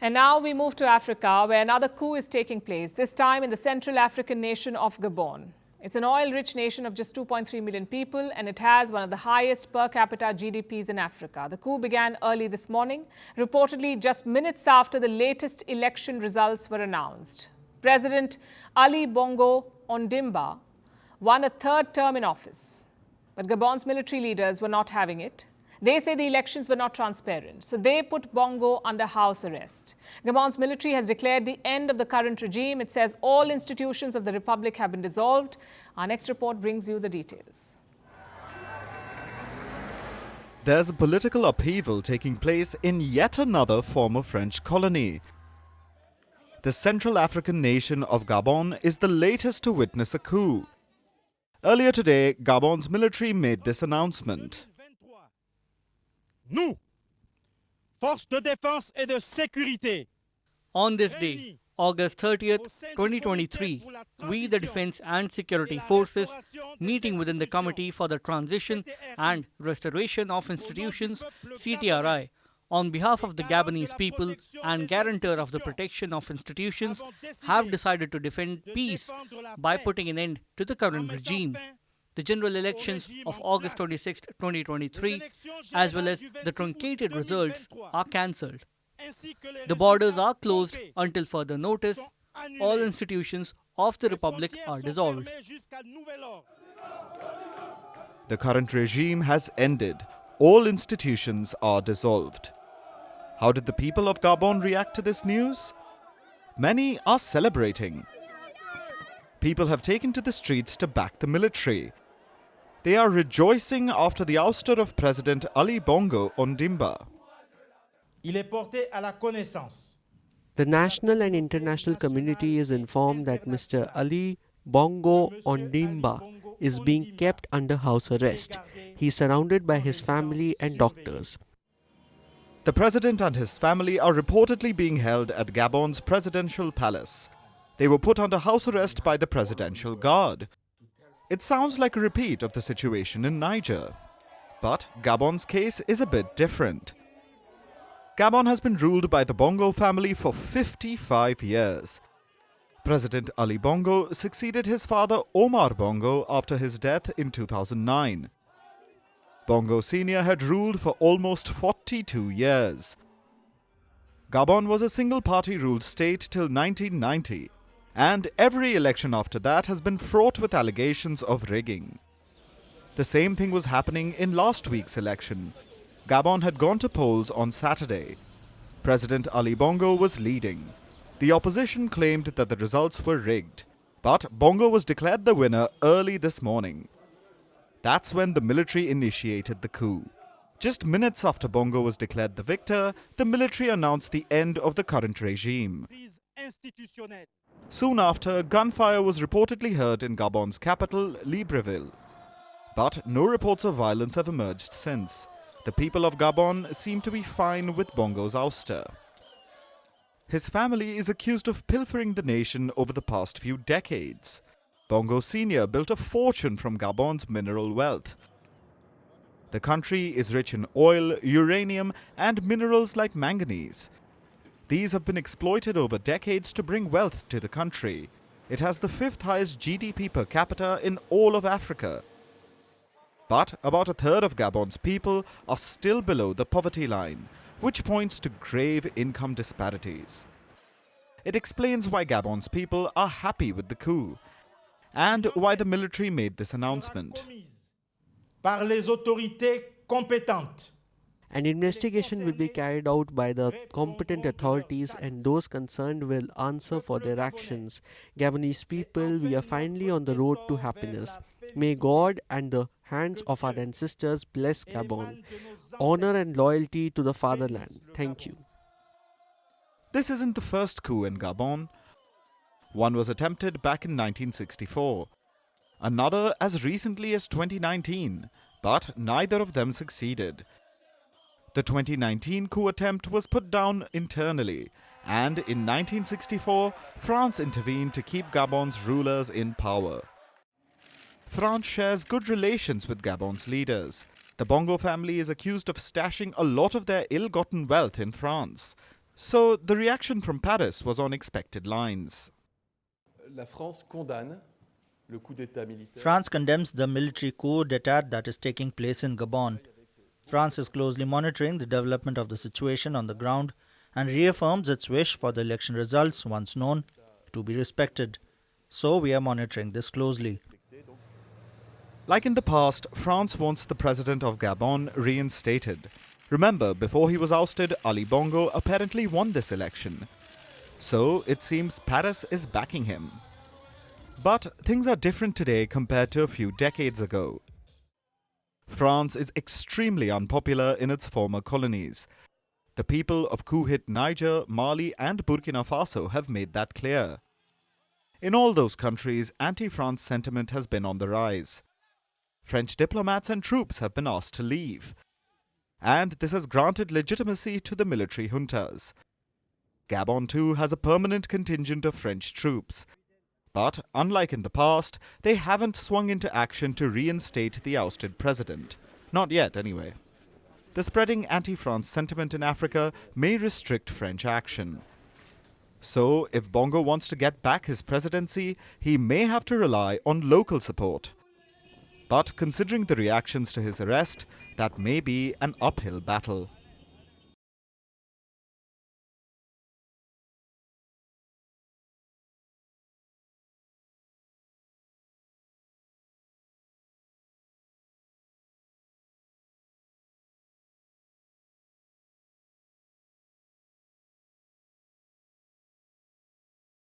And now we move to Africa, where another coup is taking place, this time in the Central African nation of Gabon. It's an oil-rich nation of just 2.3 million people, and it has one of the highest per capita GDPs in Africa. The coup began early this morning, reportedly just minutes after the latest election results were announced. President Ali Bongo Ondimba won a third term in office. But Gabon's military leaders were not having it. They say the elections were not transparent, so they put Bongo under house arrest. Gabon's military has declared the end of the current regime. It says all institutions of the republic have been dissolved. Our next report brings you the details. There's a political upheaval taking place in yet another former French colony. The Central African nation of Gabon is the latest to witness a coup. Earlier today, Gabon's military made this announcement. Nous, forces de défense et de sécurité. On this day, August 30th, 2023, we, the Defense and Security Forces, meeting within the Committee for the Transition and Restoration of Institutions, CTRI, on behalf of the Gabonese people and guarantor of the protection of institutions, have decided to defend peace by putting an end to the current regime. The general elections of August 26, 2023, as well as the truncated results, are cancelled. The borders are closed until further notice. All institutions of the Republic are dissolved. The current regime has ended. All institutions are dissolved. How did the people of Gabon react to this news? Many are celebrating. People have taken to the streets to back the military. They are rejoicing after the ouster of President Ali Bongo Ondimba. Il est porté à la connaissance. The national and international community is informed that Mr. Ali Bongo Ondimba is being kept under house arrest. He is surrounded by his family and doctors. The president and his family are reportedly being held at Gabon's presidential palace. They were put under house arrest by the Presidential Guard. It sounds like a repeat of the situation in Niger. But Gabon's case is a bit different. Gabon has been ruled by the Bongo family for 55 years. President Ali Bongo succeeded his father Omar Bongo after his death in 2009. Bongo Sr. had ruled for almost 42 years. Gabon was a single-party ruled state till 1990. And every election after that has been fraught with allegations of rigging. The same thing was happening in last week's election. Gabon had gone to polls on Saturday. President Ali Bongo was leading. The opposition claimed that the results were rigged, but Bongo was declared the winner early this morning. That's when the military initiated the coup. Just minutes after Bongo was declared the victor, the military announced the end of the current regime. Soon after, gunfire was reportedly heard in Gabon's capital, Libreville. But no reports of violence have emerged since. The people of Gabon seem to be fine with Bongo's ouster. His family is accused of pilfering the nation over the past few decades. Bongo Sr. built a fortune from Gabon's mineral wealth. The country is rich in oil, uranium, and minerals like manganese. These have been exploited over decades to bring wealth to the country. It has the 5th highest GDP per capita in all of Africa. But about a third of Gabon's people are still below the poverty line, which points to grave income disparities. It explains why Gabon's people are happy with the coup and why the military made this announcement. Par les autorités compétentes. An investigation will be carried out by the competent authorities, and those concerned will answer for their actions. Gabonese people, we are finally on the road to happiness. May God and the hands of our ancestors bless Gabon. Honor and loyalty to the fatherland. Thank you. This isn't the first coup in Gabon. One was attempted back in 1964. Another as recently as 2019, but neither of them succeeded. The 2019 coup attempt was put down internally, and in 1964, France intervened to keep Gabon's rulers in power. France shares good relations with Gabon's leaders. The Bongo family is accused of stashing a lot of their ill-gotten wealth in France. So the reaction from Paris was on expected lines. La France condamne le coup d'état militaire. France condemns the military coup d'etat that is taking place in Gabon. France is closely monitoring the development of the situation on the ground and reaffirms its wish for the election results, once known, to be respected. So we are monitoring this closely. Like in the past, France wants the president of Gabon reinstated. Remember, before he was ousted, Ali Bongo apparently won this election. So it seems Paris is backing him. But things are different today compared to a few decades ago. France is extremely unpopular in its former colonies. The people of coup-hit Niger, Mali and Burkina Faso have made that clear. In all those countries, anti-France sentiment has been on the rise. French diplomats and troops have been asked to leave. And this has granted legitimacy to the military juntas. Gabon too has a permanent contingent of French troops. But, unlike in the past, they haven't swung into action to reinstate the ousted president. Not yet, anyway. The spreading anti-France sentiment in Africa may restrict French action. So, if Bongo wants to get back his presidency, he may have to rely on local support. But considering the reactions to his arrest, that may be an uphill battle.